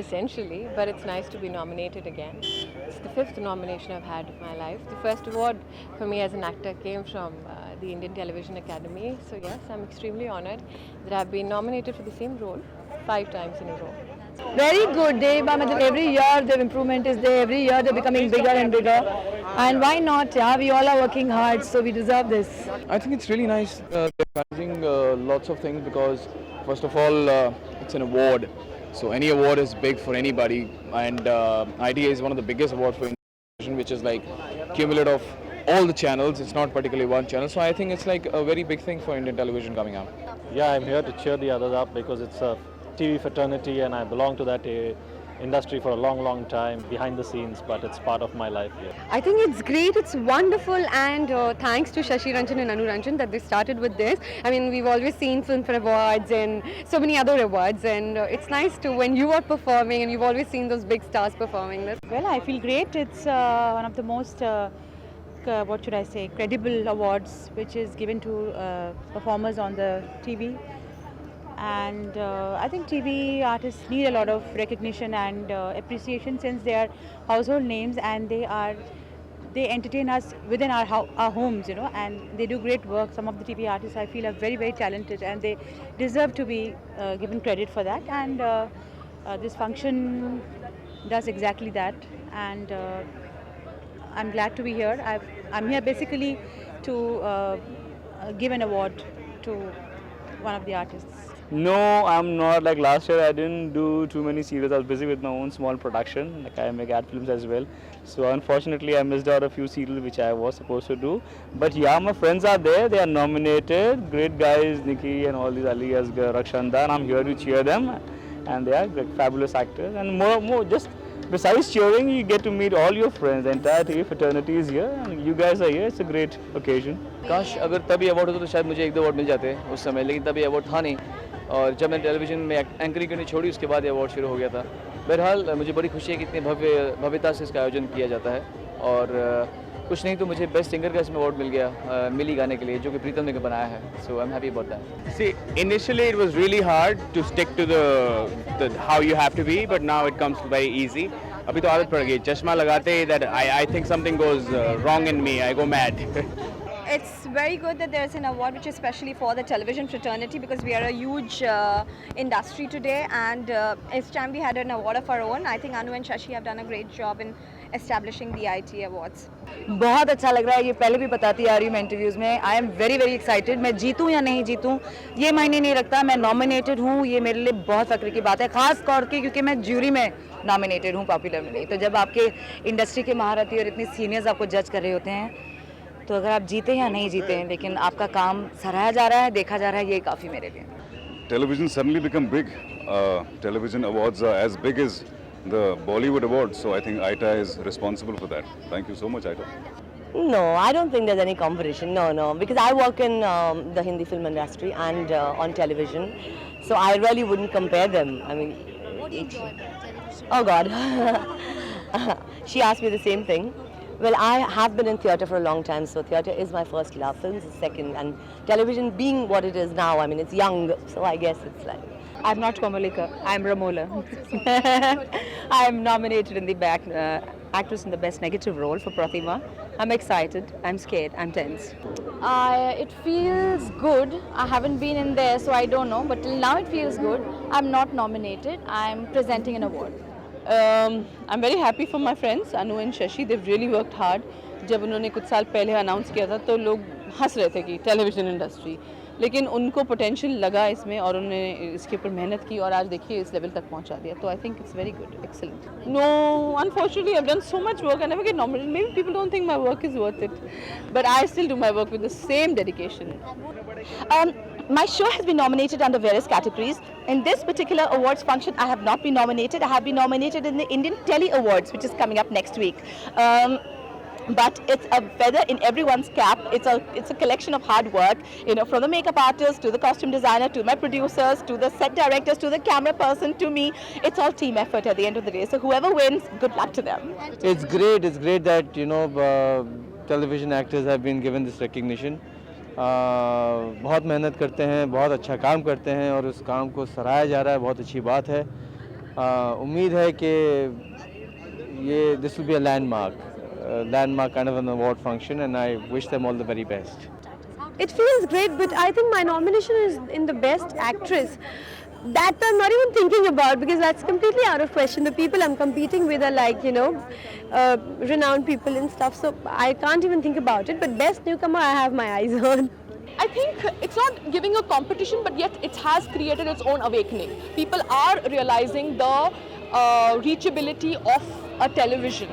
essentially, but it's nice to be nominated again. It's the fifth nomination I've had of my life. The first award for me as an actor came from the Indian Television Academy. So yes, I'm extremely honored that I've been nominated for the same role 5 times in a row. Very good. Every year the improvement is there. Every year they're becoming bigger and bigger. And why not? Yeah, we all are working hard, so we deserve this. I think it's really nice they're managing lots of things because first of all it's an award, so any award is big for anybody, and ITA is one of the biggest awards for television, which is like cumulative of all the channels. It's not particularly one channel, so I think it's like a very big thing for Indian television coming up. Yeah, I'm here to cheer the others up because it's a TV fraternity and I belong to that industry for a long time behind the scenes, but it's part of my life here. I think it's great, it's wonderful, and thanks to Shashi Ranjan and Anu Ranjan that they started with this. I mean, we've always seen Filmfare Awards and so many other awards, and it's nice to when you are performing, and you've always seen those big stars performing this. Well, I feel great. It's one of the most, what should I say, credible awards which is given to performers on the TV. And I think TV artists need a lot of recognition and appreciation since they are household names and they entertain us within our homes, and they do great work. Some of the TV artists I feel are very talented and they deserve to be given credit for that, and this function does exactly that, and I'm glad to be here. I'm here basically to give an award to one of the artists. No, I'm not. Like last year I didn't do too many serials. I was busy with my own small production. Like I make ad films as well. So unfortunately I missed out a few serials which I was supposed to do. But yeah, my friends are there. They are nominated. Great guys, Nikki and all these Ali Asghar, Rakshanda, and I'm here to cheer them. And they are like fabulous actors. And more just besides cheering, you get to meet all your friends. The entire TV fraternity is here and you guys are here. It's a great occasion. काश अगर तभी award होता तो शायद मुझे 1-2 award मिल जाते उस समय, लेकिन तभी अवार्ड था नहीं, और जब मैंने टेलीविज़न में एंकरिंग करनी छोड़ी उसके बाद ये अवार्ड शुरू हो गया था। बहरहाल मुझे बड़ी खुशी है कि इतनी भव्यता से इसका आयोजन किया जाता है, और कुछ नहीं तो मुझे बेस्ट सिंगर का इसमें अवार्ड मिल गया मिली गाने के लिए, जो कि प्रीतम ने बनाया है। So I am happy about that. See, initially it was really hard to stick to the how you have to be, but now it comes very easy. अभी तो आदत पड़ गई, चश्मा लगाते ही that I think something goes wrong in me, I go mad. It's very good that there's an award which is especially for the television fraternity because we are a huge industry today, and it's time we had an award of our own. I think Anu and Shashi have done a great job in establishing the ITA awards. बहुत अच्छा लग रहा है, ये पहले भी बताती आ रही हूँ मैं इंटरव्यूज़ में। I am very excited. मैं जीतूँ या नहीं जीतूँ ये मायने नहीं रखता, मैं नॉमिनेटेड हूँ, ये मेरे लिए बहुत फ़ख्र की बात है, ख़ास तौर के क्योंकि मैं ज्यूरी में नॉमिनेटेड हूँ पॉपुलर में नहीं। तो जब आपके इंडस्ट्री के महारथी और इतने सीनियर्स आपको जज कर रहे होते हैं, तो अगर आप जीते या नहीं जीते हैं लेकिन आपका काम सराहा जा रहा है, देखा जा रहा है, ये काफ़ी मेरे लिए। Television suddenly become big. Television awards are as big as the Bollywood awards, so I think ITA is responsible for that. Thank you so much, ITA. No, I don't think there's any competition. No, because I work in the Hindi film industry and on television, so I really wouldn't compare them. I mean, what do you enjoy about television? Oh God, she asked me the same thing. Well, I have been in theatre for a long time, so theatre is my first love, films is second, and television being what it is now, I mean, it's young, so I guess it's like... I'm not Komalika, I'm Ramola. I'm nominated in the actress in the best negative role for Pratima. I'm excited, I'm scared, I'm tense. It feels good. I haven't been in there, so I don't know, but till now it feels good. I'm not nominated, I'm presenting an award. I'm very happy for my friends Anu and Shashi. They've really worked hard. जब उन्होंने कुछ साल पहले announce किया था तो लोग हंस रहे थे कि टेलीविज़न इंडस्ट्री, लेकिन उनको पोटेंशियल लगा इसमें और उन्होंने इसके ऊपर मेहनत की और आज देखिए इस लेवल तक पहुंचा दिया। तो I think it's very good, excellent. No, unfortunately I have done so much work, I never get nominated. Maybe people don't think my work is worth it, but I still do my work with the same dedication. My show has been nominated under various categories. In this particular awards function, I have not been nominated. I have been nominated in the Indian Tele Awards, which is coming up next week. But it's a feather in everyone's cap. It's a collection of hard work, from the makeup artist to the costume designer to my producers to the set directors to the camera person to me. It's all team effort at the end of the day. So whoever wins, good luck to them. It's great that television actors have been given this recognition. बहुत मेहनत करते हैं, बहुत अच्छा काम करते हैं और उस काम को सराहा जा रहा है, बहुत अच्छी बात है। उम्मीद है कि ये this will be a landmark kind of an award function, and I wish them all the very best. It feels great, but I think my nomination is in the Best Actress. That I'm not even thinking about because that's completely out of question. The people I'm competing with are like, you know, renowned people and stuff, so I can't even think about it. But Best Newcomer, I have my eyes on. I think it's not giving a competition, but yet it has created its own awakening. People are realizing the reachability of a television.